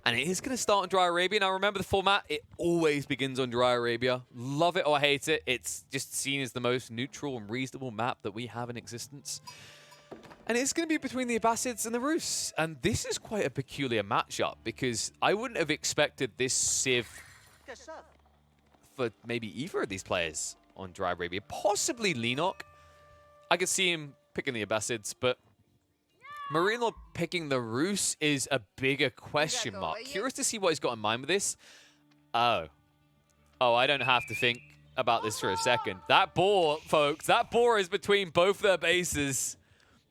And it is going to start on Dry Arabia. Now, remember the format, it always begins on Dry Arabia. Love it or hate it, it's just seen as the most neutral and reasonable map that we have in existence. And it's going to be between the Abbasids and the Rus. And this is quite a peculiar matchup because I wouldn't have expected this Civ for maybe either of these players on Dry Arabia. Possibly Leenock. I could see him picking the Abbasids, but MarineLorD picking the Rus is a bigger question mark. Curious to see what he's got in mind with this. Oh, I don't have to think about this for a second. That boar, folks, that boar is between both their bases.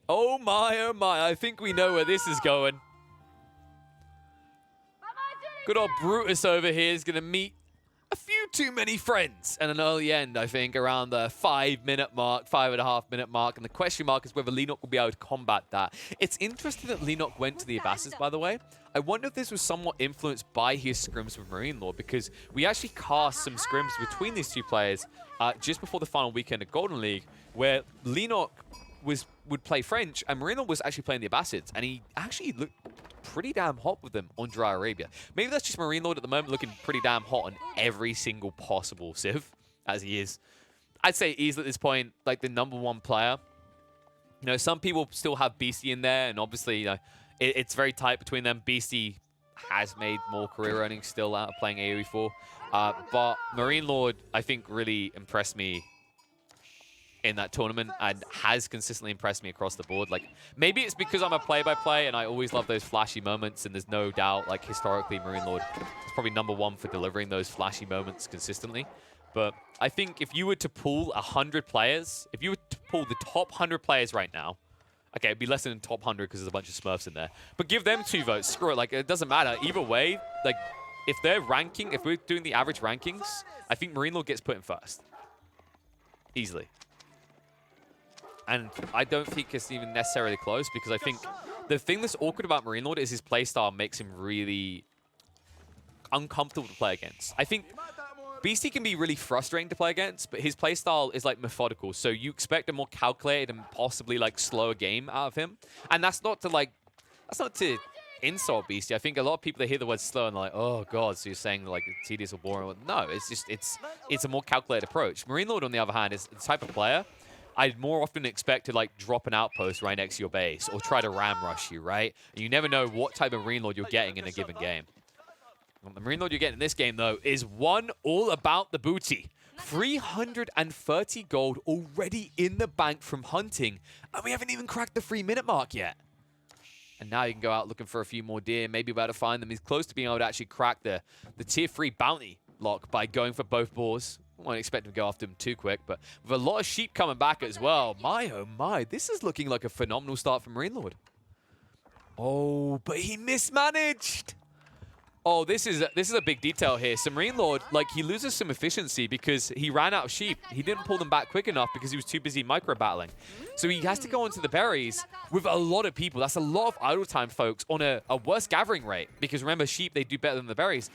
Oh my, I think we know where this is going. Good old Brutus over here is going to meet a few too many friends and an early end, I think, around the 5-minute mark, 5.5-minute mark. And the question mark is whether Leenock will be able to combat that. It's interesting that Leenock went to the Abbasids, by the way. I wonder if this was somewhat influenced by his scrims with MarineLorD, because we actually cast some scrims between these two players just before the final weekend of Golden League, where Leenock would play French, and MarineLorD was actually playing the Abbasids, and he actually looked pretty damn hot with them on Dry Arabia. Maybe that's just MarineLorD at the moment looking pretty damn hot on every single possible Civ, as he is. I'd say easily at this point, like the #1 player. You know, some people still have Beastie in there, and obviously, you know, it's very tight between them. Beastie has made more career earnings still out of playing AoE4. But MarineLorD, I think, really impressed me in that tournament and has consistently impressed me across the board. Like, maybe it's because I'm a play-by-play and I always love those flashy moments, and there's no doubt, like, historically, MarineLorD is probably #1 for delivering those flashy moments consistently. But I think if you were to pool 100 players, if you were to pull the top 100 players right now, okay, it'd be less than top 100 because there's a bunch of Smurfs in there, but give them 2 votes. Screw it. Like, it doesn't matter. Either way, like, if they're ranking, if we're doing the average rankings, I think MarineLorD gets put in first. Easily. And I don't think it's even necessarily close, because I think the thing that's awkward about MarineLorD is his playstyle makes him really uncomfortable to play against. I think Beastie can be really frustrating to play against, but his playstyle is like methodical. So you expect a more calculated and possibly like slower game out of him. And that's not to insult Beastie. I think a lot of people that hear the word slow and like, oh god, so you're saying like tedious or boring. No, it's just it's a more calculated approach. MarineLorD, on the other hand, is the type of player I'd more often expect to like drop an outpost right next to your base or try to ram rush you, right? And you never know what type of MarineLorD you're getting in a given game. Well, the MarineLorD you're getting in this game, though, is one all about the booty. 330 gold already in the bank from hunting, and we haven't even cracked the 3-minute mark yet. And now you can go out looking for a few more deer, maybe about to find them. He's close to being able to actually crack the tier 3 bounty lock by going for both boars. I won't expect him to go after him too quick, but with a lot of sheep coming back as well. My, oh my, this is looking like a phenomenal start from MarineLorD. Oh, but he mismanaged. Oh, this is a big detail here. So MarineLorD, like, he loses some efficiency because he ran out of sheep. He didn't pull them back quick enough because he was too busy micro-battling. So he has to go onto the berries with a lot of people. That's a lot of idle time, folks, on a worse gathering rate. Because remember, sheep, they do better than the berries.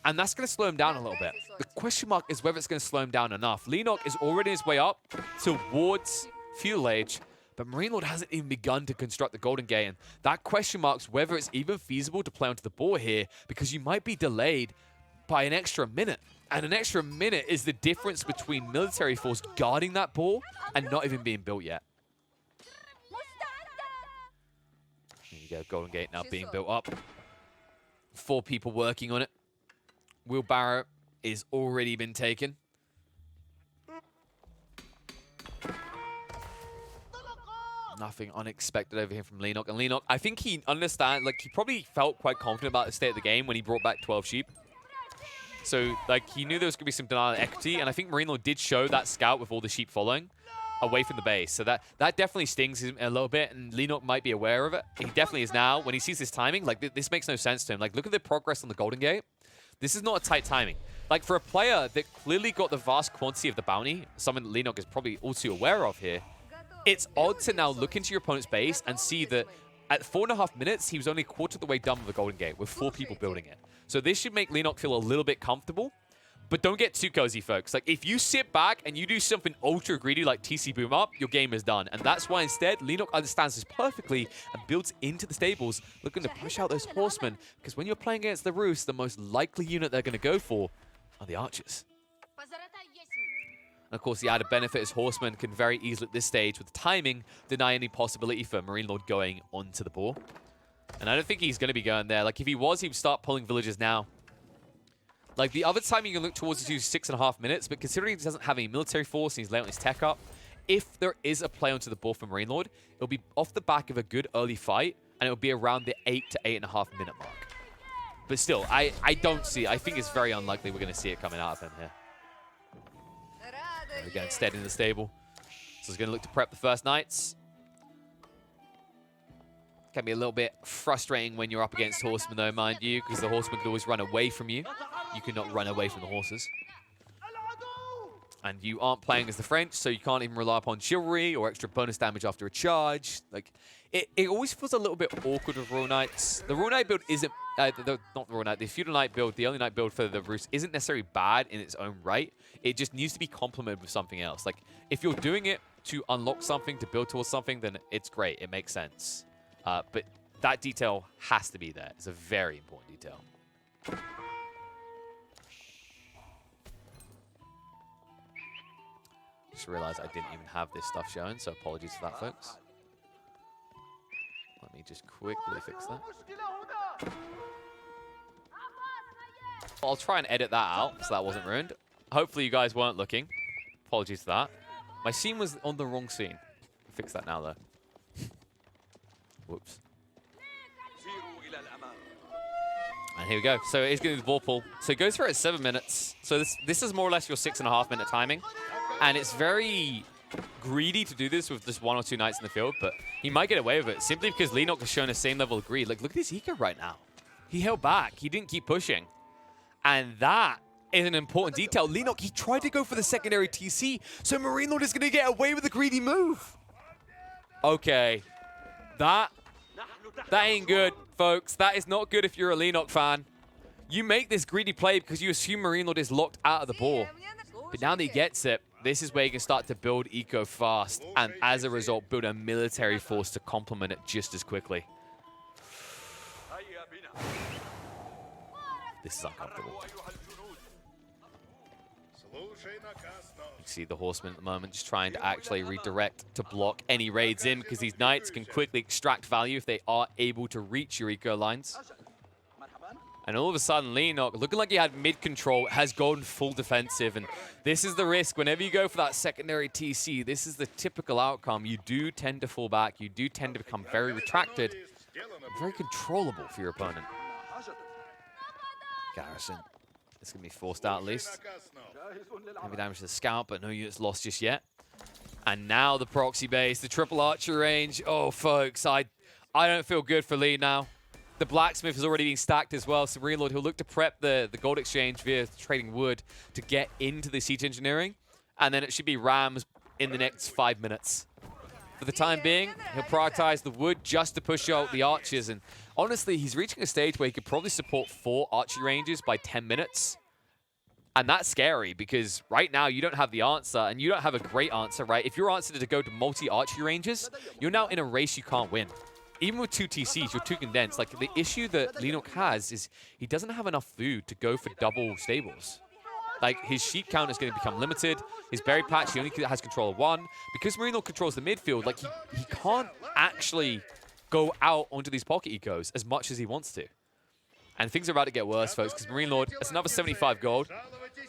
And that's going to slow him down a little bit. The question mark is whether it's going to slow him down enough. Leenock is already on his way up towards Feudal Age, but MarineLorD hasn't even begun to construct the Golden Gate. And that question marks whether it's even feasible to play onto the boar here, because you might be delayed by an extra minute. And an extra minute is the difference between military force guarding that boar and not even being built yet. There you go, Golden Gate now being built up. 4 people working on it. Wheelbarrow is already been taken. Nothing unexpected over here from Leenock. And Leenock, I think he understands, like, he probably felt quite confident about the state of the game when he brought back 12 sheep. So, like, he knew there was going to be some denial of equity. And I think MarineLorD did show that scout with all the sheep following away from the base. So that definitely stings him a little bit. And Leenock might be aware of it. He definitely is now. When he sees this timing, like, this makes no sense to him. Like, look at the progress on the Golden Gate. This is not a tight timing. Like, for a player that clearly got the vast quantity of the bounty, something that Leenock is probably all too aware of here, it's odd to now look into your opponent's base and see that at 4.5 minutes, he was only a quarter of the way done with the Golden Gate with 4 people building it. So this should make Leenock feel a little bit comfortable. But don't get too cozy, folks. Like, if you sit back and you do something ultra greedy like TC boom up, your game is done. And that's why instead, Leenock understands this perfectly and builds into the stables, looking to push out those horsemen. Because when you're playing against the Roost, the most likely unit they're going to go for are the archers. And of course, the added benefit is horsemen can very easily at this stage, with timing, deny any possibility for MarineLorD going onto the boar. And I don't think he's going to be going there. Like, if he was, he would start pulling villagers now. Like, the other time you can look towards is 6.5 minutes, but considering he doesn't have any military force and he's laying his tech up, if there is a play onto the boar for MarineLorD, it'll be off the back of a good early fight, and it'll be around the 8 to 8.5 minute mark. But still, I don't see, I think it's very unlikely we're going to see it coming out of him here. And again, instead in the stable. So he's going to look to prep the first knights. Can be a little bit frustrating when you're up against horsemen, though, mind you, because the horsemen can always run away from you. You cannot run away from the horses. And you aren't playing as the French, so you can't even rely upon chivalry or extra bonus damage after a charge. Like, it always feels a little bit awkward with Royal Knights. The Royal Knight build isn't... not the Royal Knight, the Feudal Knight build, the only Knight build for the Roost isn't necessarily bad in its own right. It just needs to be complemented with something else. Like, if you're doing it to unlock something, to build towards something, then it's great. It makes sense. But that detail has to be there. It's a very important detail. Just realized I didn't even have this stuff showing, so apologies for that, folks. Let me just quickly fix that. I'll try and edit that out so that wasn't ruined. Hopefully you guys weren't looking. Apologies for that. My scene was on the wrong scene. I'll fix that now, though. Whoops. And here we go. So it is going to be the ball pull. So it goes for it at 7 minutes. So this is more or less your 6.5 minute timing. And it's very greedy to do this with just 1 or 2 knights in the field, but he might get away with it simply because Leenock has shown the same level of greed. Like, look at his eco right now. He held back. He didn't keep pushing. And that is an important detail. Leenock, he tried to go for the secondary TC, so MarineLorD is going to get away with a greedy move. Okay. That ain't good, folks. That is not good if you're a Leenock fan. You make this greedy play because you assume MarineLorD is locked out of the ball. But now that he gets it, this is where you can start to build eco fast, and as a result, build a military force to complement it just as quickly. This is uncomfortable. You see the horsemen at the moment just trying to actually redirect to block any raids in, because these knights can quickly extract value if they are able to reach your eco lines. And all of a sudden, Leenock, looking like he had mid-control, has gone full defensive. And this is the risk. Whenever you go for that secondary TC, this is the typical outcome. You do tend to fall back. You do tend to become very retracted, very controllable for your opponent. Garrison. It's going to be forced out at least. Heavy damage to the scout, but no units lost just yet. And now the proxy base, the triple archer range. Oh, folks, I don't feel good for Lee now. The blacksmith has already been stacked as well. So MarineLorD, he'll look to prep the gold exchange via trading wood to get into the siege engineering. And then it should be rams in the next 5 minutes. For the time being, he'll prioritize the wood just to push out the archers. And honestly, he's reaching a stage where he could probably support 4 archery ranges by 10 minutes. And that's scary because right now you don't have the answer, and you don't have a great answer, right? If your answer is to go to multi-archery ranges, you're now in a race you can't win. Even with 2 TCs, you're too condensed. Like, the issue that Leenock has is he doesn't have enough food to go for double stables. Like, his sheep count is going to become limited. His berry patch, he only has control of 1. Because MarineLorD controls the midfield, like, he can't actually go out onto these pocket ecos as much as he wants to. And things are about to get worse, folks, because MarineLorD, it's another 75 gold.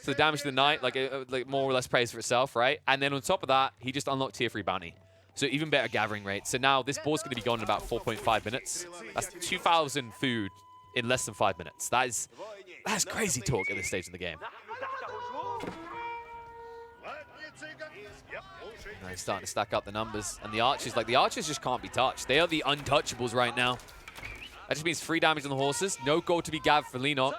So the damage to the knight, like more or less pays for itself, right? And then on top of that, he just unlocked tier 3 bounty. So even better gathering rate. So now this board's going to be gone in about 4.5 minutes. That's 2,000 food in less than 5 minutes. That's crazy talk at this stage in the game. Now he's starting to stack up the numbers. And the archers just can't be touched. They are the untouchables right now. That just means 3 damage on the horses. No gold to be gathered for Leenock.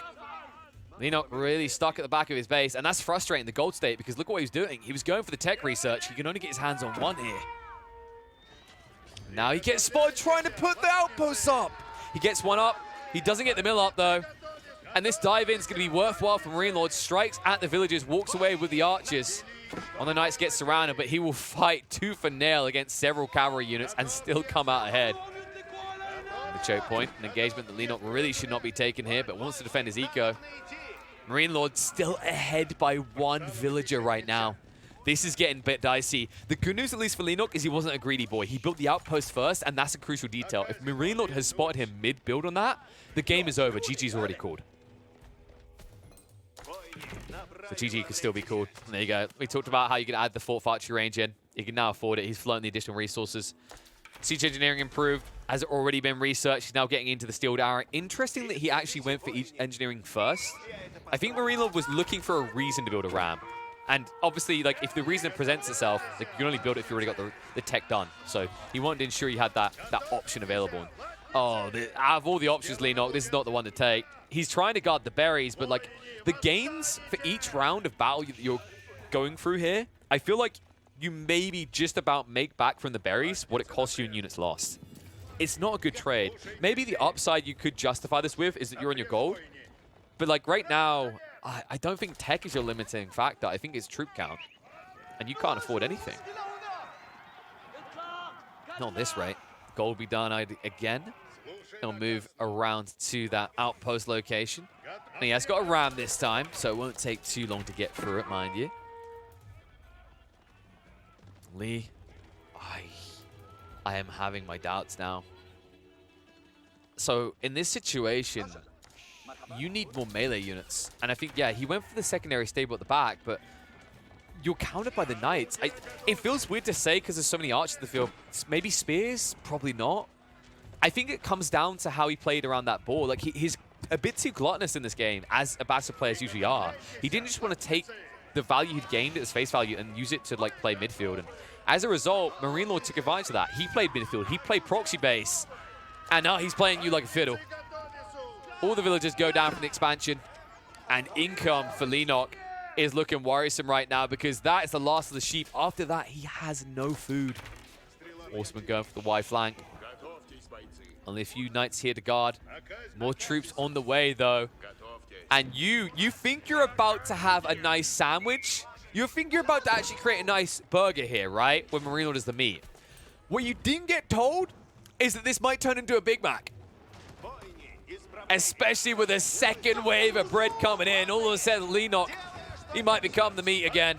Leenock really stuck at the back of his base. And that's frustrating, the gold state, because look what he was doing. He was going for the tech research. He can only get his hands on 1 here. Now he gets spotted trying to put the outposts up. He gets 1 up. He doesn't get the mill up, though. And this dive-in is going to be worthwhile for MarineLorD. Strikes at the villagers, walks away with the archers. On the Knights gets surrounded, but he will fight tooth and nail against several cavalry units and still come out ahead. The choke point, an engagement that Leenock really should not be taken here, but wants to defend his eco. MarineLorD still ahead by 1 villager right now. This is getting a bit dicey. The good news, at least for Leenock, is he wasn't a greedy boy. He built the outpost first, and that's a crucial detail. If MarineLorD has spotted him mid-build on that, the game is over. GG's already called. So GG could still be called. There you go. We talked about how you can add the Fort Archery range in. He can now afford it. He's floating the additional resources. Siege engineering improved. Has already been researched. He's now getting into the Steeled Arrow. Interesting that he actually went for each engineering first. I think MarineLorD was looking for a reason to build a ram. And obviously, like, if the reason presents itself, like, you can only build it if you already got the tech done. So he wanted to ensure you had that option available. Oh, out of all the options, Leenock, this is not the one to take. He's trying to guard the berries, but like the gains for each round of battle that you're going through here, I feel like you maybe just about make back from the berries what it costs you in units lost. It's not a good trade. Maybe the upside you could justify this with is that you're on your gold. But like right now, I don't think tech is your limiting factor. I think it's troop count. And you can't afford anything. Not at this rate. Gold will be done again. He'll move around to that outpost location. And he has got a ram this time, so it won't take too long to get through it, mind you. Lee, I am having my doubts now. So in this situation, you need more melee units. And I think, yeah, he went for the secondary stable at the back, but you're countered by the Knights. It feels weird to say because there's so many archers in the field. Maybe spears? Probably not. I think it comes down to how he played around that ball. Like, he's a bit too gluttonous in this game, as Ambassador players usually are. He didn't just want to take the value he'd gained at his face value and use it to, like, play midfield. And as a result, MarineLorD took advantage of that. He played midfield. He played proxy base. And now he's playing you like a fiddle. All the villagers go down from the expansion. And income for Leenock is looking worrisome right now because that is the last of the sheep. After that, he has no food. Horseman going for the Y flank. Only a few Knights here to guard. More troops on the way, though. And you think you're about to have a nice sandwich? You think you're about to actually create a nice burger here, right? When MarineLorD is the meat. What you didn't get told is that this might turn into a Big Mac. Especially with a second wave of bread coming in. All of a sudden, Leenock, he might become the meat again.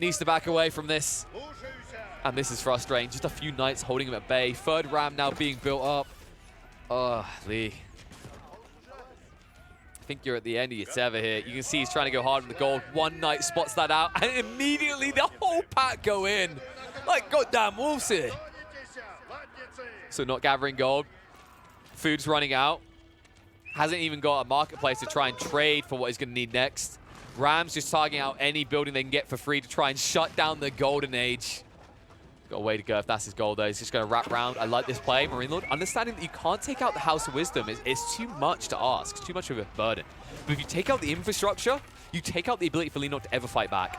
Needs to back away from this. And this is frustrating. Just a few Knights holding him at bay. Third ram now being built up. Oh, Lee. I think you're at the end of your tether here. You can see he's trying to go hard with the gold. One Knight spots that out, and immediately the whole pack go in. Like goddamn wolves here. So not gathering gold. Food's running out. Hasn't even got a marketplace to try and trade for what he's going to need next. Rams just targeting out any building they can get for free to try and shut down the golden age. Got a way to go if that's his goal, though. He's just going to wrap around. I like this play, MarineLorD. Understanding that you can't take out the House of Wisdom is too much to ask. It's too much of a burden. But if you take out the infrastructure, you take out the ability for Leenock to ever fight back.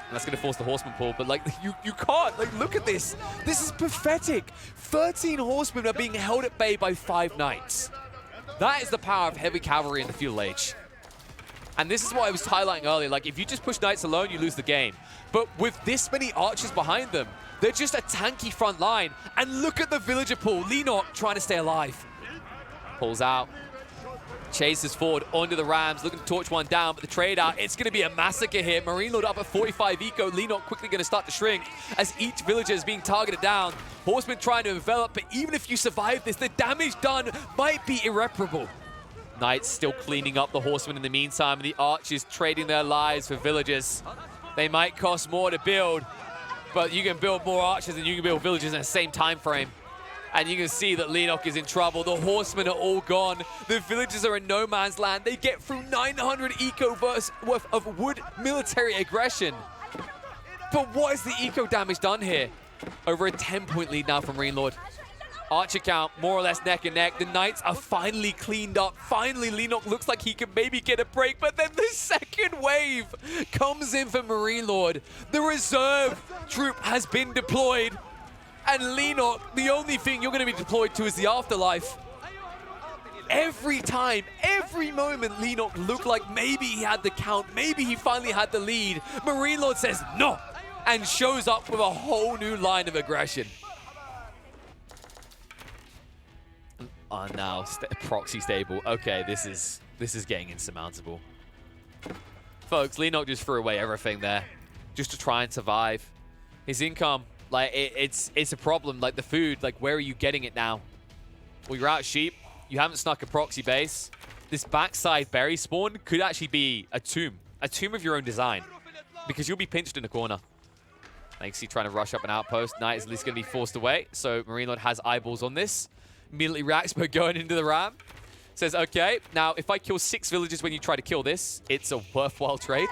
And that's going to force the Horseman pull. But, like, you can't. Like, look at this. This is pathetic. 13 Horsemen are being held at bay by 5 Knights. That is the power of heavy cavalry in the feudal age. And this is what I was highlighting earlier. Like, if you just push Knights alone, you lose the game. But with this many archers behind them, they're just a tanky front line. And look at the villager pool. Leenock trying to stay alive. Pulls out. Chases forward onto the Rams, looking to torch one down, but the trade out, it's going to be a massacre here. MarineLorD up at 45 eco. Leenock quickly going to start to shrink as each villager is being targeted down. Horsemen trying to envelop, but even if you survive this, the damage done might be irreparable. Knights still cleaning up the Horsemen in the meantime, and the Archers trading their lives for villagers. They might cost more to build, but you can build more Archers than you can build villagers in the same time frame. And you can see that Leenock is in trouble. The Horsemen are all gone. The villagers are in no man's land. They get through 900 eco worth of wood military aggression. But what is the eco damage done here? Over a 10-point lead now from MarineLorD. Archer count more or less neck and neck. The Knights are finally cleaned up. Finally, Leenock looks like he can maybe get a break, but then the second wave comes in for MarineLorD. The reserve troop has been deployed. And Leenock, the only thing you're going to be deployed to is the afterlife. Every time every moment Leenock looked like maybe he had the count, maybe he finally had the lead, MarineLorD says no and shows up with a whole new line of aggression. Oh, now proxy stable. Okay, this is getting insurmountable. Folks, Leenock just threw away everything there just to try and survive. His income, like, it's a problem. Like, the food, like, where are you getting it now? Well, you're out sheep. You haven't snuck a proxy base. This backside berry spawn could actually be a tomb of your own design, because you'll be pinched in the corner. Thanks, trying to rush up an outpost. Knight is at least going to be forced away, so MarineLorD has eyeballs on this. Immediately reacts by going into the ram. Says, okay, now if I kill 6 villagers when you try to kill this, it's a worthwhile trade.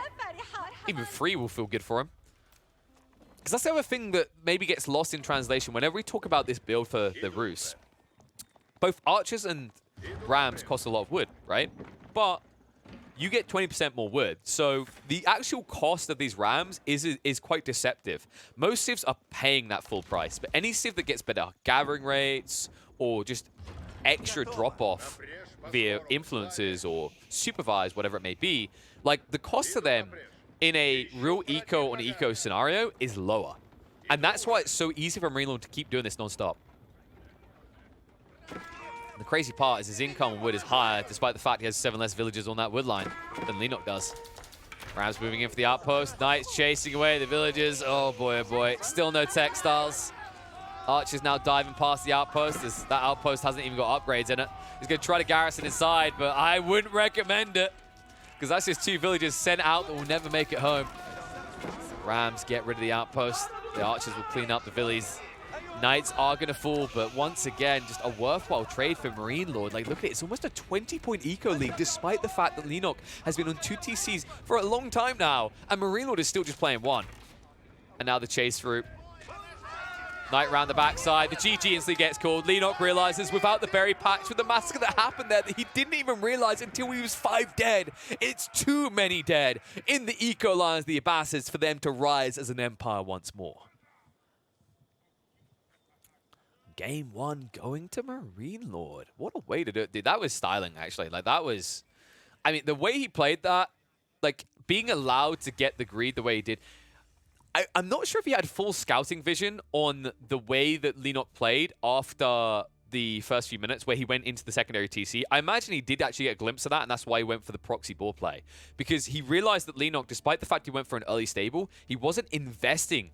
Even 3 will feel good for him. Because that's the other thing that maybe gets lost in translation. Whenever we talk about this build for the Rus, both archers and rams cost a lot of wood, right? But you get 20% more wood. So the actual cost of these rams is quite deceptive. Most civs are paying that full price, but any civ that gets better gathering rates or just extra drop-off via influences or supervise, whatever it may be, like the cost to them in a real eco on eco scenario is lower. And that's why it's so easy for MarineLorD to keep doing this non-stop. The crazy part is his income on wood is higher, despite the fact he has 7 less villagers on that wood line than Leenock does. Rams moving in for the outpost. Knight's chasing away the villagers. Oh boy, oh boy. Still no textiles. Archer's now diving past the outpost, as that outpost hasn't even got upgrades in it. He's going to try to garrison inside, but I wouldn't recommend it, because that's just 2 villagers sent out that will never make it home. Rams get rid of the outpost. The archers will clean up the villies. Knights are going to fall, but once again, just a worthwhile trade for MarineLorD. Like, look at it. It's almost a 20-point eco league, despite the fact that Leenock has been on 2 TCs for a long time now, and MarineLorD is still just playing 1. And now the chase through. Knight round the backside. The GG instantly gets called. Leenock realizes without the berry patch, with the massacre that happened there, that he didn't even realize until he was 5 dead. It's too many dead in the eco lines, the Abbasids, for them to rise as an empire once more. Game 1 going to MarineLorD. What a way to do it. Dude, that was styling, actually. Like, that was... I mean, the way he played that, like, being allowed to get the greed the way he did... I'm not sure if he had full scouting vision on the way that Leenock played after the first few minutes where he went into the secondary TC. I imagine he did actually get a glimpse of that, and that's why he went for the proxy boar play. Because he realized that Leenock, despite the fact he went for an early stable, he wasn't investing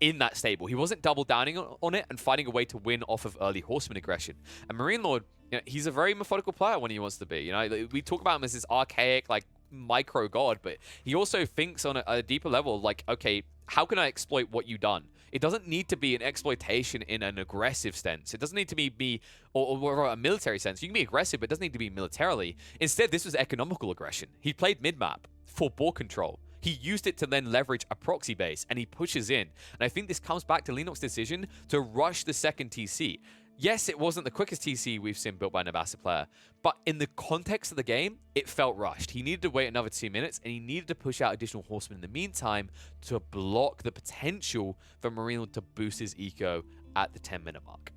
in that stable. He wasn't double downing on it and finding a way to win off of early horseman aggression. And MarineLorD, you know, he's a very methodical player when he wants to be. You know, we talk about him as this archaic, like, micro god, but he also thinks on a deeper level, like, okay, how can I exploit what you've done? It doesn't need to be an exploitation in an aggressive sense. It doesn't need to be or a military sense. You can be aggressive, but it doesn't need to be militarily. Instead, this was economical aggression. He played mid-map for boar control. He used it to then leverage a proxy base, and he pushes in. And I think this comes back to Leenock's decision to rush the second TC. Yes, it wasn't the quickest TC we've seen built by an Abbasid player, but in the context of the game, it felt rushed. He needed to wait another 2 minutes, and he needed to push out additional horsemen in the meantime to block the potential for MarineLorD to boost his eco at the 10-minute mark.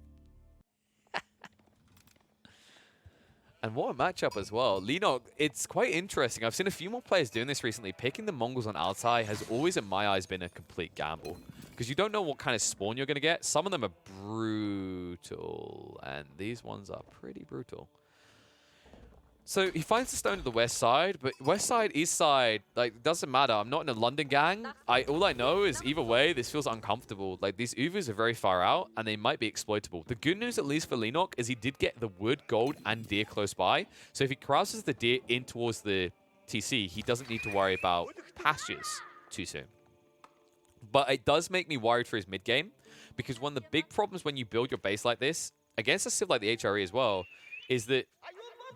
And what a matchup as well. Leenock, it's quite interesting. I've seen a few more players doing this recently. Picking the Mongols on Altai has always, in my eyes, been a complete gamble, because you don't know what kind of spawn you're going to get. Some of them are brutal, and these ones are pretty brutal. So he finds the stone to the west side, but west side, east side, like, doesn't matter. I'm not in a London gang. All I know is either way, this feels uncomfortable. Like, these Uvus are very far out, and they might be exploitable. The good news, at least for Leenock, is he did get the wood, gold, and deer close by. So if he crosses the deer in towards the TC, he doesn't need to worry about pastures too soon. But it does make me worried for his mid game, because one of the big problems when you build your base like this, against a civ like the HRE as well, is that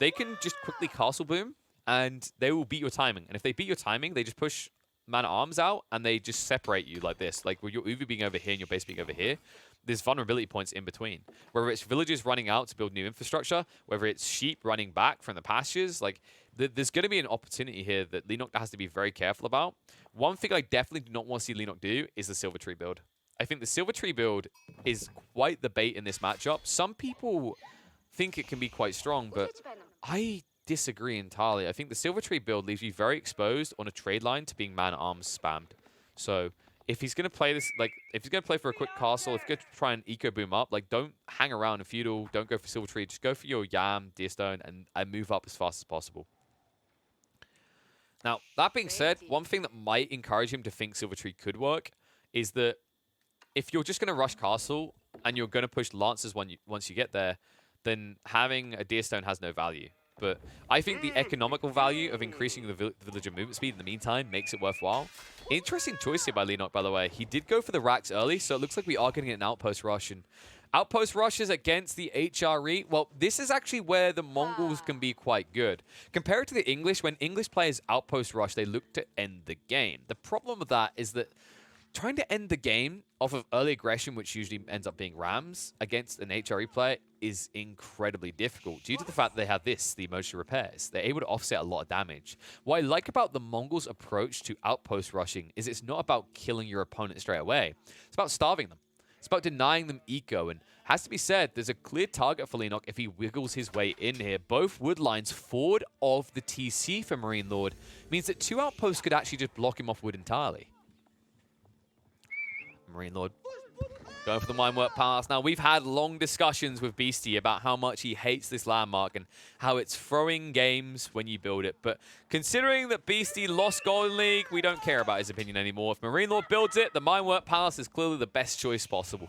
they can just quickly castle boom, and they will beat your timing. And if they beat your timing, they just push man-at-arms out, and they just separate you like this. Like, with your Uvu being over here and your base being over here, there's vulnerability points in between. Whether it's villagers running out to build new infrastructure, whether it's sheep running back from the pastures, like, there's going to be an opportunity here that Leenock has to be very careful about. One thing I definitely do not want to see Leenock do is the Silver Tree build. I think the Silver Tree build is quite the bait in this matchup. Some people think it can be quite strong, but I disagree entirely. I think the Silver Tree build leaves you very exposed on a trade line to being man-at-arms spammed. So if he's going to play this, like, if he's going to play for a quick castle, if he's going to try and eco-boom up, like, don't hang around in feudal, don't go for Silver Tree, just go for your Yam, Deerstone, and move up as fast as possible. Now, that being said, one thing that might encourage him to think Silver Tree could work is that if you're just going to rush castle and you're going to push Lancers once you get there, then having a Deerstone has no value. But I think the economical value of increasing the villager movement speed in the meantime makes it worthwhile. Interesting choice here by Leenock, by the way. He did go for the racks early, so it looks like we are getting an outpost rush. And outpost rushes against the HRE, well, this is actually where the Mongols can be quite good. Compared to the English, when English players outpost rush, they look to end the game. The problem with that is that trying to end the game off of early aggression, which usually ends up being rams, against an HRE player is incredibly difficult due to the fact that they have this, the emotional repairs. They're able to offset a lot of damage. What I like about the Mongols' approach to outpost rushing is it's not about killing your opponent straight away. It's about starving them. It's about denying them eco, and has to be said, there's a clear target for Leenock if he wiggles his way in here. Both wood lines forward of the TC for MarineLorD means that 2 outposts could actually just block him off wood entirely. MarineLorD going for the Minework pass. Now, we've had long discussions with Beastie about how much he hates this landmark and how it's throwing games when you build it. But considering that Beastie lost Golden League, we don't care about his opinion anymore. If MarineLorD builds it, the Minework Palace is clearly the best choice possible.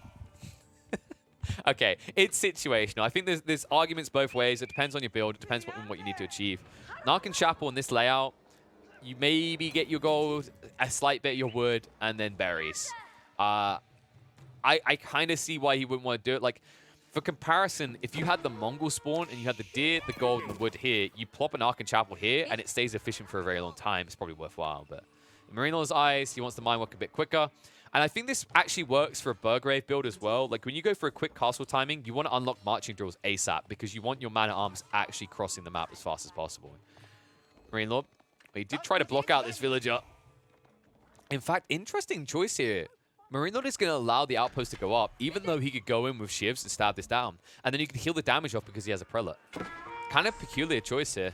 Okay, it's situational. I think there's arguments both ways. It depends on your build. It depends on what you need to achieve. Nark and Chapel in this layout, you maybe get your gold, a slight bit of your wood, and then berries. I kind of see why he wouldn't want to do it. Like, for comparison, if you had the Mongol spawn and you had the deer, the gold, and the wood here, you plop an Ark and Chapel here, and it stays efficient for a very long time. It's probably worthwhile. But in MarineLorD's eyes, he wants the mine work a bit quicker. And I think this actually works for a Burgrave build as well. Like, when you go for a quick castle timing, you want to unlock marching drills ASAP because you want your man-at-arms actually crossing the map as fast as possible. MarineLorD, he did try to block out this villager. In fact, interesting choice here. MarineLorD is going to allow the outpost to go up, even though he could go in with shivs and stab this down. And then you can heal the damage off because he has a prelate. Kind of peculiar choice here.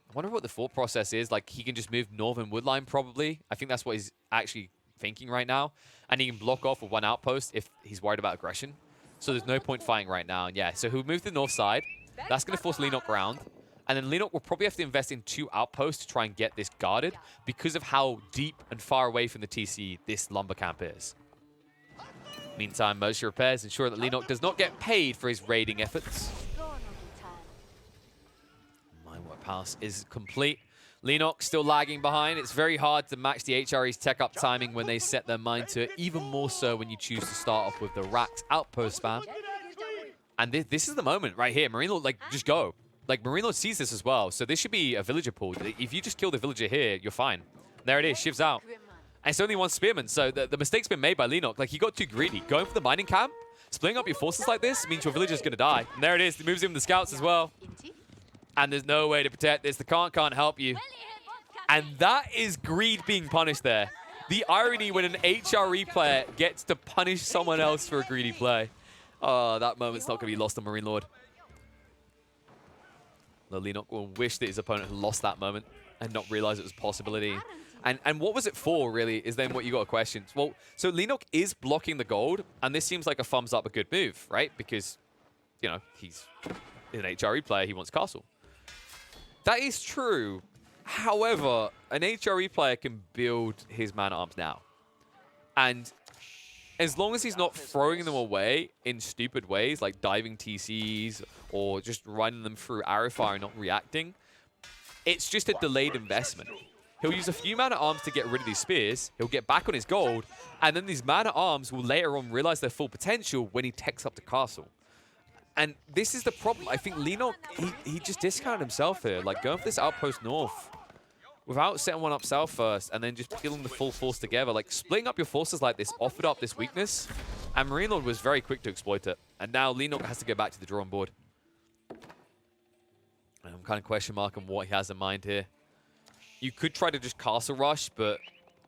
I wonder what the thought process is. Like, he can just move northern woodline, probably. I think that's what he's actually thinking right now. And he can block off with 1 outpost if he's worried about aggression. So there's no point fighting right now. And yeah, so he'll move to the north side. That's going to force Leenock around. And then Leenock will probably have to invest in 2 outposts to try and get this guarded because of how deep and far away from the TC this lumber camp is. Meantime, moisture repairs ensure that Leenock does not get paid for his raiding efforts. Minework Palace is complete. Leenock still lagging behind. It's very hard to match the HRE's tech up timing when they set their mind to it, even more so when you choose to start off with the Racked outpost spam. And this is the moment right here. MarineLorD, like, just go. Like, MarineLorD sees this as well, so this should be a villager pool. If you just kill the villager here, you're fine. There it is, shivs out. And it's only 1 spearman, so the mistake's been made by Leenock. Like, he got too greedy. Going for the mining camp, splitting up your forces like this means your villager's going to die. And there it is, he moves in with the scouts as well. And there's no way to protect this. The can't help you. And that is greed being punished there. The irony when an HRE player gets to punish someone else for a greedy play. Oh, that moment's not going to be lost on MarineLorD. Leenock will wish that his opponent had lost that moment and not realize it was a possibility. And what was it for, really, is then what you got to question. Well, so Leenock is blocking the gold, and this seems like a thumbs up, a good move, right? Because, you know, he's an HRE player, he wants castle. That is true. However, an HRE player can build his man-at-arms now. And as long as he's not throwing them away in stupid ways, like diving TCs or just running them through arrow fire and not reacting, it's just a delayed investment. He'll use a few man-at-arms to get rid of these spears, he'll get back on his gold, and then these man-at-arms will later on realize their full potential when he techs up the castle. And this is the problem. I think Leenock, he just discounted himself here. Like, going for this outpost north without setting one up south first and then just killing the full force together. Like, splitting up your forces like this offered up this weakness, and MarineLorD was very quick to exploit it. And now Leenock has to go back to the drawing board. And I'm kind of question marking what he has in mind here. You could try to just castle rush, but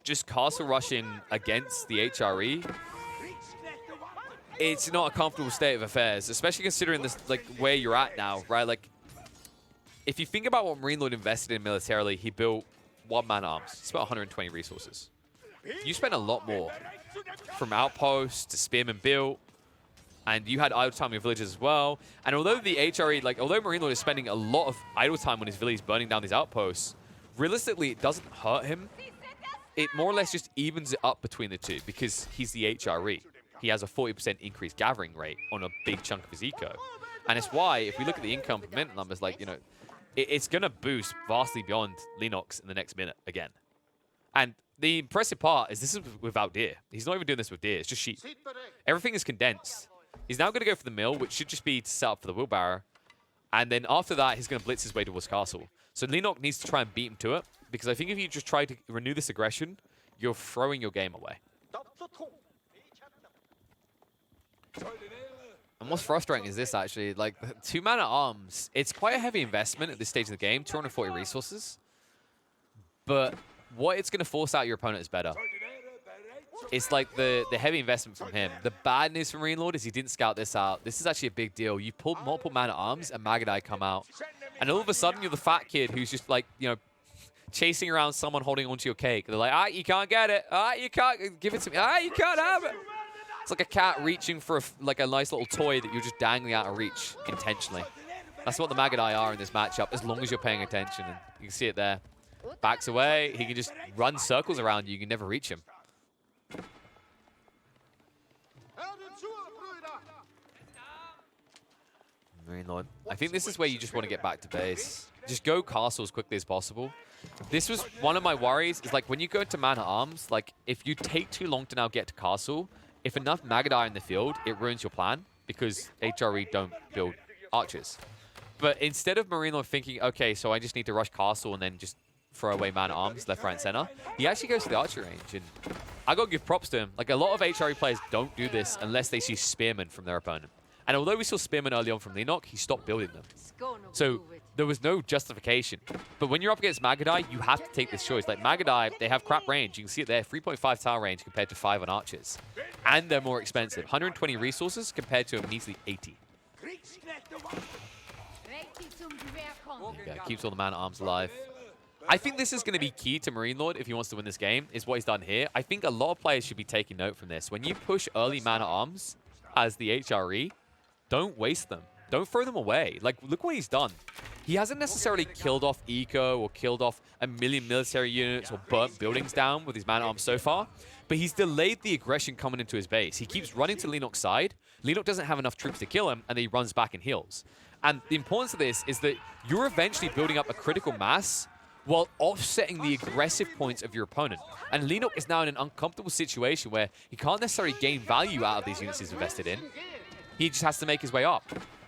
just castle rushing against the HRE, it's not a comfortable state of affairs, especially considering this, like, where you're at now, right? Like, if you think about what MarineLorD invested in militarily, he built 1 man-at-arms. He spent 120 resources. You spent a lot more. From outposts to spearmen built, and you had idle time in your villages as well. And although the HRE, like, although MarineLorD is spending a lot of idle time on his villages burning down these outposts, realistically, it doesn't hurt him. It more or less just evens it up between the two because he's the HRE. He has a 40% increased gathering rate on a big chunk of his eco. And it's why, if we look at the income per minute numbers, like, you know, it's going to boost vastly beyond Leenock's in the next minute again. And the impressive part is this is without deer. He's not even doing this with deer. It's just sheep. Everything is condensed. He's now going to go for the mill, which should just be to set up for the wheelbarrow. And then after that, he's going to blitz his way towards castle. So Leenock needs to try and beat him to it, because I think if you just try to renew this aggression, you're throwing your game away. And what's frustrating is this, actually. Like, 2 man-at-arms, it's quite a heavy investment at this stage of the game, 240 resources. But what it's going to force out your opponent is better. It's like the heavy investment from him. The bad news from MarineLorD is he didn't scout this out. This is actually a big deal. You pulled multiple man-at-arms and Magadai come out. And all of a sudden, you're the fat kid who's just like, you know, chasing around someone holding onto your cake. They're like, ah, you can't get it. Ah, you can't give it to me. Ah, you can't have it. It's like a cat reaching for like a nice little toy that you're just dangling out of reach intentionally. That's what the Magadai are in this matchup, as long as you're paying attention. And you can see it there. Backs away. He can just run circles around you. You can never reach him. MarineLorD. I think this is where you just want to get back to base. Just go castle as quickly as possible. This was one of my worries, is like when you go to man-at-arms, like if you take too long to now get to castle, if enough Magadai are in the field, it ruins your plan because HRE don't build archers. But instead of MarineLorD thinking, okay, so I just need to rush castle and then just throw away man-at-arms left, right, and center, he actually goes to the archer range. And I got to give props to him. Like, a lot of HRE players don't do this unless they see spearmen from their opponent. And although we saw spearmen early on from Leenock, he stopped building them. So there was no justification. But when you're up against Magadai, you have to take this choice. Like, Magadai, they have crap range. You can see it there, 3.5 tower range compared to 5 on archers. And they're more expensive. 120 resources compared to a measly 80. Yeah, keeps all the man-at-arms alive. I think this is going to be key to MarineLorD if he wants to win this game, is what he's done here. I think a lot of players should be taking note from this. When you push early man-at-arms as the HRE, don't waste them. Don't throw them away. Like, look what he's done. He hasn't necessarily killed off eco or killed off a million military units or burnt buildings down with his man-at-arms so far, but he's delayed the aggression coming into his base. He keeps running to Leenock's side. Leenock doesn't have enough troops to kill him, and then he runs back and heals. And the importance of this is that you're eventually building up a critical mass while offsetting the aggressive points of your opponent. And Leenock is now in an uncomfortable situation where he can't necessarily gain value out of these units he's invested in. He just has to make his way up.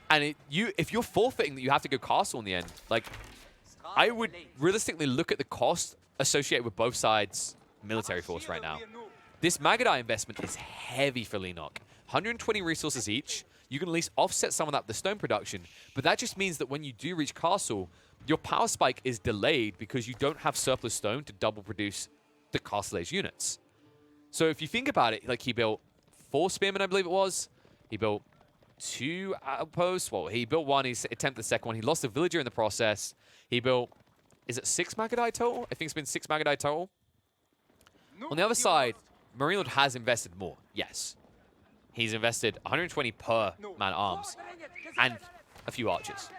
And if you're forfeiting that you have to go castle in the end, like, I would realistically look at the cost associated with both sides' military force right now. This Magadai investment is heavy for Leenock. 120 resources each. You can at least offset some of that with the stone production, but that just means that when you do reach castle, your power spike is delayed because you don't have surplus stone to double produce the castle age units. So if you think about it, like, he built 4 spearmen, I believe it was. He built 2 outposts. Well, he built 1. He attempted the second one. He lost a villager in the process. He built, is it 6 Magadai total? I think it's been 6 Magadai total. On the other side, MarineLorD has invested more. Yes. He's invested 120 per man-at-arms and a few archers.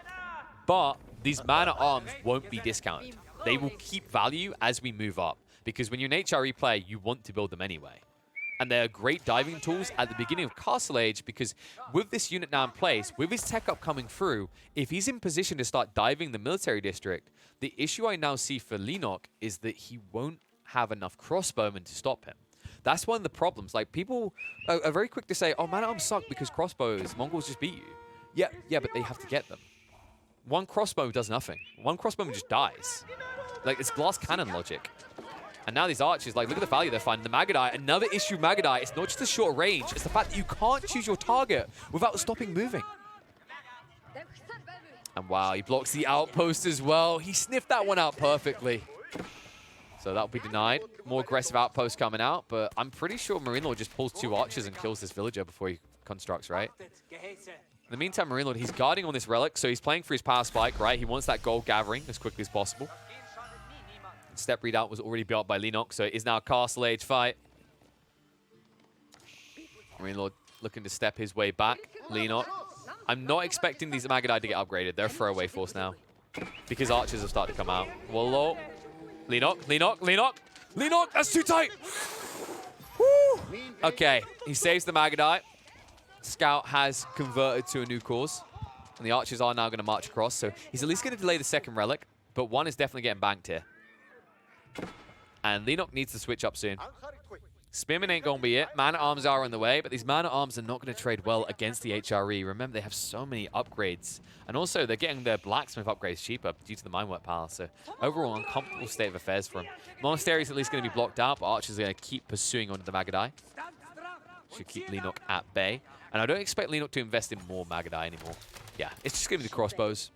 But these man-at-arms won't be discounted. They will keep value as we move up, because when you're an HRE player, you want to build them anyway. And they're great diving tools at the beginning of Castle Age, because with this unit now in place, with his tech up coming through, if he's in position to start diving the military district, the issue I now see for Leenock is that he won't have enough crossbowmen to stop him. That's one of the problems. Like, people are very quick to say, oh, man-at-arms suck because crossbows, Mongols just beat you. Yeah, but they have to get them. One crossbow does nothing. One crossbowman just dies. Like, it's glass cannon logic. And now these archers, like, look at the value they're finding. The Magadai, another issue Magadai, it's not just the short range, it's the fact that you can't choose your target without stopping moving. And wow, he blocks the outpost as well. He sniffed that one out perfectly. So that'll be denied. More aggressive outposts coming out, but I'm pretty sure MarineLorD just pulls 2 archers and kills this villager before he constructs, right? In the meantime, MarineLorD, he's guarding on this relic, so he's playing for his power spike, right? He wants that gold gathering as quickly as possible. Step readout was already built by Leenock, so it is now a Castle Age fight. MarineLorD looking to step his way back. Leenock. I'm not expecting these Magadai to get upgraded. They're a throwaway force now because archers have started to come out. Wololo. Leenock, that's too tight. Woo. Okay, he saves the Magadai. Scout has converted to a new cause, and the archers are now going to march across, so he's at least going to delay the second relic, but one is definitely getting banked here. And Leenock needs to switch up soon. Spearman ain't going to be it. Man-at-arms are on the way, but these man-at-arms are not going to trade well against the HRE. Remember, they have so many upgrades. And also, they're getting their blacksmith upgrades cheaper due to the minework power. So, overall, uncomfortable state of affairs for him. Monastery is at least going to be blocked out, but archers are going to keep pursuing onto the Magadai. Should keep Leenock at bay. And I don't expect Leenock to invest in more Magadai anymore. Yeah, it's just going to be the crossbows.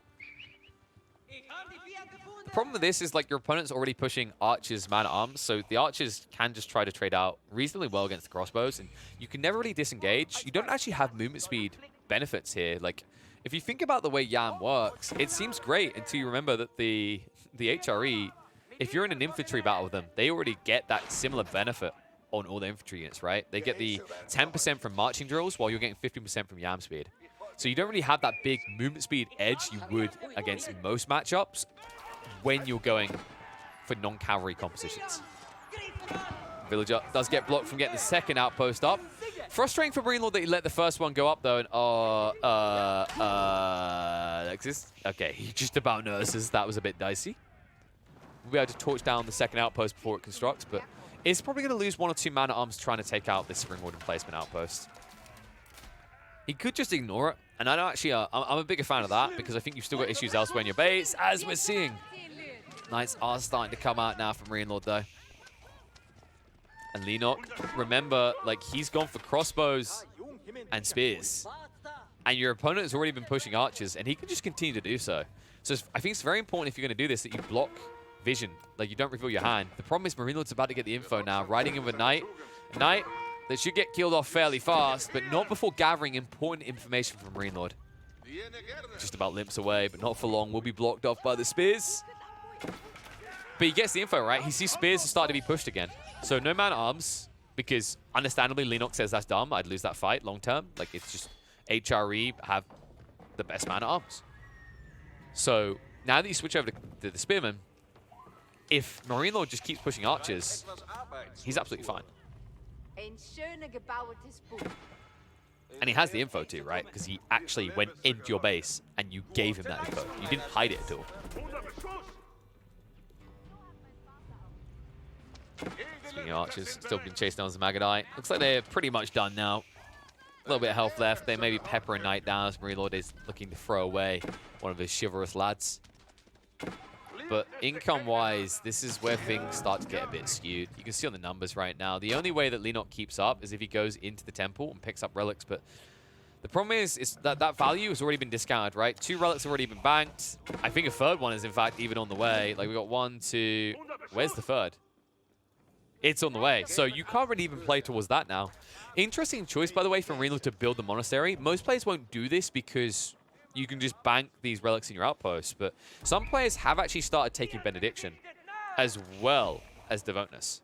The problem with this is, like, your opponent's already pushing archers man-at-arms, so the archers can just try to trade out reasonably well against the crossbows, and you can never really disengage. You don't actually have movement speed benefits here. Like, if you think about the way YAM works, it seems great until you remember that the HRE, if you're in an infantry battle with them, they already get that similar benefit on all the infantry units, right? They get the 10% from marching drills while you're getting 15% from YAM speed. So you don't really have that big movement speed edge you would against most matchups when you're going for non-cavalry compositions. Villager does get blocked from getting the second outpost up. Frustrating for MarineLorD that he let the first one go up, though. And, Alexis. Okay, he just about notices that was a bit dicey. We'll be able to torch down the second outpost before it constructs, but it's probably going to lose 1 or 2 man-at-arms trying to take out this Spring Warden placement outpost. He could just ignore it, and I don't actually, I'm a bigger fan of that because I think you've still got issues elsewhere in your base, as we're seeing. Knights are starting to come out now from MarineLorD, though. And Leenock, remember, like, he's gone for crossbows and spears. And your opponent has already been pushing archers, and he can just continue to do so. So I think it's very important if you're going to do this that you block vision, like you don't reveal your hand. The problem is MarineLorD's about to get the info now, riding in with Knight. Knight that should get killed off fairly fast, but not before gathering important information from MarineLorD. Just about limps away, but not for long. Will be blocked off by the spears. But he gets the info, right? He sees spears start to be pushed again. So no man-at-arms, because understandably Leenock says that's dumb. I'd lose that fight long term. Like, it's just HRE have the best man-at-arms. So now that you switch over to the spearman, if MarineLorD just keeps pushing archers, he's absolutely fine. And he has the info too, right? Because he actually went into your base and you gave him that info. You didn't hide it at all. Speaking of archers, still being chased down as a Magadai. Looks like they're pretty much done now. A little bit of health left. They maybe pepper a Knight down as MarineLorD is looking to throw away one of his chivalrous lads. But income-wise, this is where things start to get a bit skewed. You can see on the numbers right now. The only way that Leenock keeps up is if he goes into the temple and picks up relics. But the problem is that that value has already been discounted, right? 2 relics have already been banked. I think a third one is, in fact, even on the way. Like, we got 1, 2... Where's the third? It's on the way. So you can't really even play towards that now. Interesting choice, by the way, from MarineLorD to build the monastery. Most players won't do this because you can just bank these relics in your outposts, but some players have actually started taking Benediction as well as Devoutness.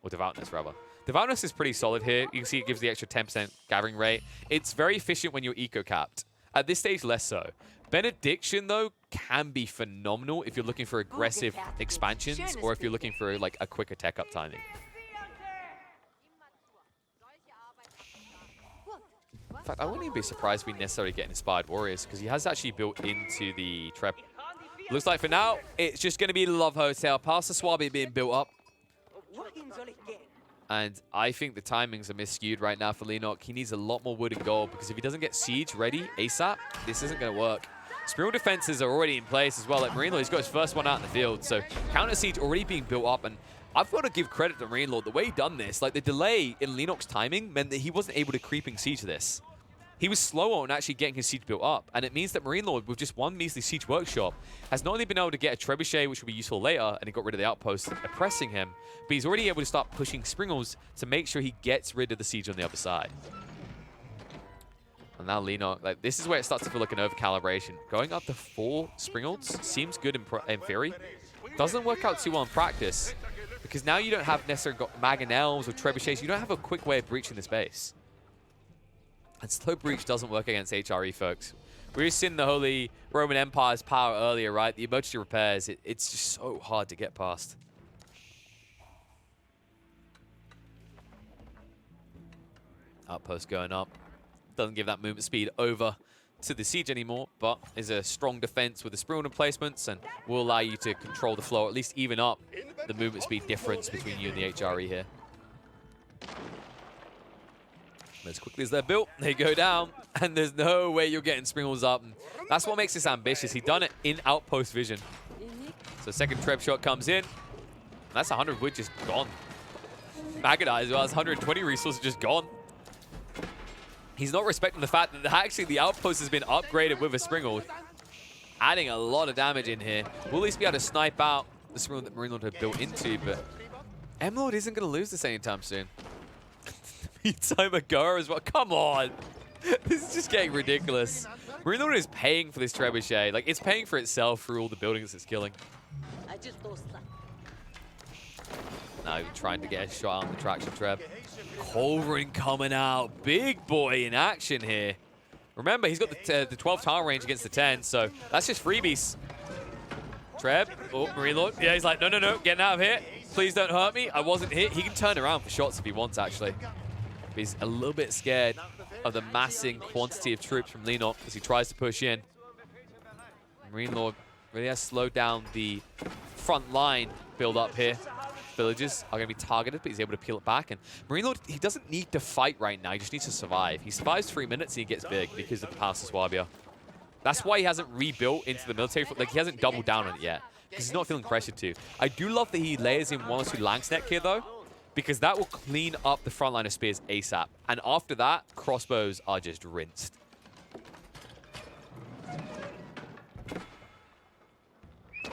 Or Devoutness, rather. Devoutness is pretty solid here. You can see it gives the extra 10% gathering rate. It's very efficient when you're eco-capped. At this stage, less so. Benediction, though, can be phenomenal if you're looking for aggressive expansions or if you're looking for, like, a quicker tech-up timing. In fact, I wouldn't even be surprised if we necessarily get Inspired Warriors, because he has actually built into the trap. Looks like for now, it's just going to be the Love Hotel. Past the Swabi being built up. And I think the timings are misskewed right now for Leenock. He needs a lot more wood and gold, because if he doesn't get Siege ready ASAP, this isn't going to work. Spiral defenses are already in place as well. Like MarineLorD, he's got his first one out in the field. So Counter Siege already being built up, and I've got to give credit to MarineLorD. The way he done this, like the delay in Leenock's timing meant that he wasn't able to creeping siege this. He was slower on actually getting his siege built up, and it means that MarineLorD, with just one measly siege workshop, has not only been able to get a trebuchet, which will be useful later, and he got rid of the outpost oppressing him, but he's already able to start pushing Springles to make sure he gets rid of the siege on the other side. And now Leenock, like, this is where it starts to feel like an overcalibration. Going up to 4 Springolds seems good in theory. Doesn't work out too well in practice, because now you don't have necessarily got Mangonels or Trebuchets. You don't have a quick way of breaching this base. And slow breach doesn't work against HRE, folks. We were seeing the Holy Roman Empire's power earlier, right? The emergency repairs, it's just so hard to get past. Outpost going up. Doesn't give that movement speed over to the siege anymore, but is a strong defense with the Springald emplacements and will allow you to control the flow, or at least even up the movement speed difference between you and the HRE here. As quickly as they're built, they go down, and there's no way you're getting Springalds up. And that's what makes this ambitious. He's done it in outpost vision. So second Treb shot comes in, and that's 100 wood just gone. Magadai as well, that's 120 resources just gone. He's not respecting the fact that actually the outpost has been upgraded with a Springald, adding a lot of damage in here. We'll at least be able to snipe out the Springald that MarineLorD had built into, but MLord isn't going to lose this anytime soon. Meantime, Agora as well. Come on. This is just getting ridiculous. MarineLorD is paying for this trebuchet. Like, it's paying for itself through all the buildings it's killing. Now he's trying to get a shot on the traction treb. Culverin coming out. Big boy in action here. Remember, he's got the 12 tile range against the 10, so that's just freebies. Treb. Oh, MarineLorD. Yeah, he's like, no, no, no. Getting out of here. Please don't hurt me. I wasn't hit. He can turn around for shots if he wants, actually. But he's a little bit scared of the massing quantity of troops from Leenock as he tries to push in. MarineLorD really has slowed down the front line build up here. Villages are going to be targeted, but he's able to peel it back. And MarineLorD, he doesn't need to fight right now. He just needs to survive. He survives 3 minutes and he gets big because of the pass to Swabia. That's why he hasn't rebuilt into the military. Like, he hasn't doubled down on it yet because he's not feeling pressured to. I do love that he layers in 1 or 2 Langsneck here, though, because that will clean up the front line of spears ASAP. And after that, crossbows are just rinsed.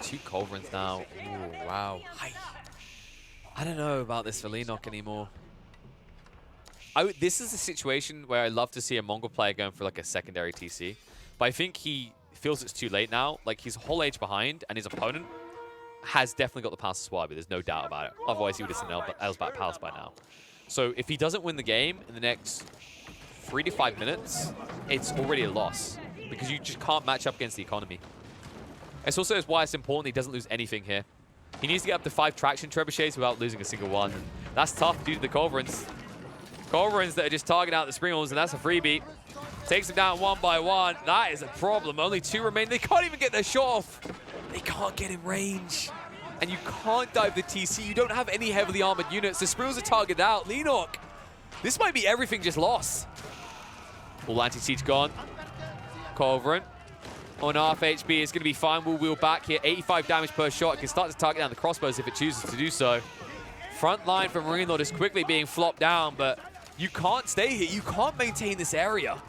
Two Culverins now. Ooh, wow. I don't know about this for Leenock anymore. This is a situation where I love to see a Mongol player going for like a secondary TC. But I think he feels it's too late now. Like, he's a whole age behind, and his opponent has definitely got the pass to Swabi. There's no doubt about it. Otherwise, he would have seen Elsbat Palace by now. So if he doesn't win the game in the next 3 to 5 minutes, it's already a loss because you just can't match up against the economy. It's also why it's important he doesn't lose anything here. He needs to get up to 5 traction trebuchets without losing a single one. And that's tough due to the Culverins. Culverins that are just targeting out the Springals, and that's a freebie. Takes them down 1 by 1. That is a problem. Only 2 remain. They can't even get their shot off. They can't get in range. And you can't dive the TC. You don't have any heavily armored units. The Springals are targeted out. Leenock, this might be everything just lost. All anti-siege gone. Culverin on half HP is going to be fine. We'll wheel back here. 85 damage per shot. It can start to target down the crossbows if it chooses to do so. Front line from MarineLorD is quickly being flopped down, but you can't stay here. You can't maintain this area.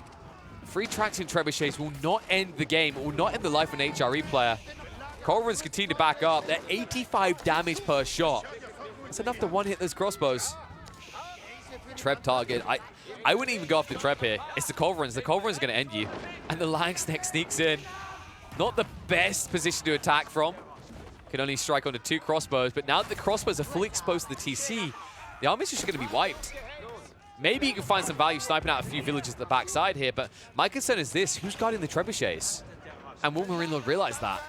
3 traction trebuchets will not end the game. It will not end the life of an HRE player. Culverins continue to back up. They're 85 damage per shot. That's enough to one-hit those crossbows. Treb target. I wouldn't even go off the Treb here. It's the Culverins. The Culverins are going to end you. And the Langsneck sneaks in. Not the best position to attack from. Can only strike onto 2 crossbows. But now that the crossbows are fully exposed to the TC, the army's just going to be wiped. Maybe you can find some value sniping out a few villages at the backside here. But my concern is this. Who's guarding the trebuchets? And will MarineLorD realize that?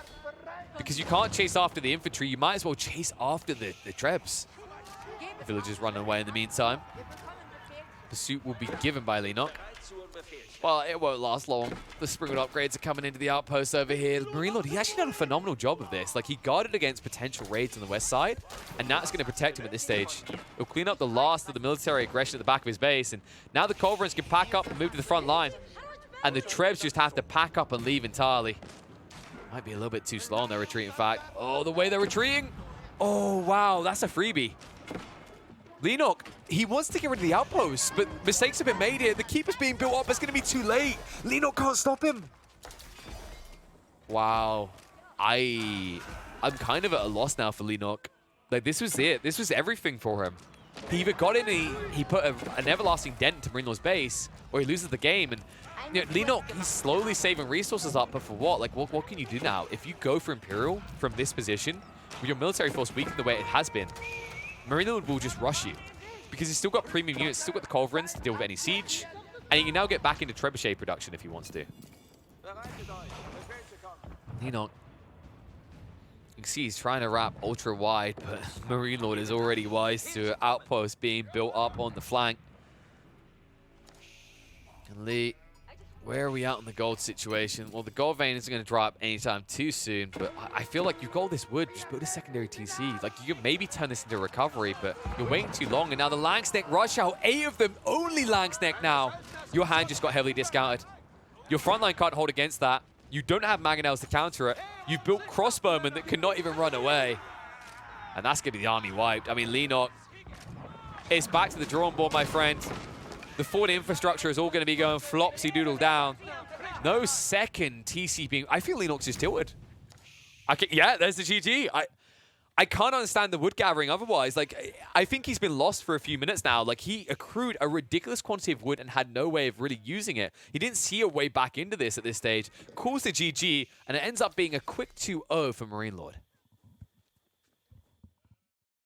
Because you can't chase after the infantry. You might as well chase after the trebs. The villagers run away in the meantime. Pursuit will be given by Leenock. Well, it won't last long. The Springald upgrades are coming into the outpost over here. MarineLorD, he actually done a phenomenal job of this. Like, he guarded against potential raids on the west side, and now it's going to protect him at this stage. He'll clean up the last of the military aggression at the back of his base, and now the Culverins can pack up and move to the front line. And the Trebs just have to pack up and leave entirely. Might be a little bit too slow on their retreat, in fact. Oh, the way they're retreating. Oh, wow, that's a freebie. Leenock, he wants to get rid of the outpost, but mistakes have been made here. The keeper's being built up. It's going to be too late. Leenock can't stop him. Wow. I'm kind of at a loss now for Leenock. Like, this was it. This was everything for him. he either got in and he put an everlasting dent into MarineLorD's base, or he loses the game. And you know, Leenock, he's slowly saving resources up, but for what? Like, what can you do now? If you go for Imperial from this position, with your military force weakened the way it has been, MarineLorD will just rush you. Because he's still got premium units, still got the Culverins to deal with any siege, and he can now get back into Trebuchet production if he wants to. Leenock, you can see he's trying to wrap ultra wide, but MarineLorD is already wise to an outpost being built up on the flank. And Lee, where are we at on the gold situation? Well, the gold vein isn't going to drop anytime too soon, but I feel like you've got all this wood. Just build a secondary TC. Like, you could maybe turn this into recovery, but you're waiting too long. And now the Langsneck rush out. 8 of them, only Langsneck now. Your hand just got heavily discounted. Your frontline can't hold against that. You don't have Mangonels to counter it. You've built crossbowmen that cannot even run away. And that's going to be the army wiped. I mean, Leenock, it's back to the drawing board, my friend. The forward infrastructure is all going to be going flopsy-doodle down. No second TC being... I feel Leenock's just tilted. Yeah, there's the GG. I can't understand the wood gathering otherwise. Like, I think he's been lost for a few minutes now. Like, he accrued a ridiculous quantity of wood and had no way of really using it. He didn't see a way back into this at this stage. Calls the GG, and it ends up being a quick 2-0 for MarineLorD.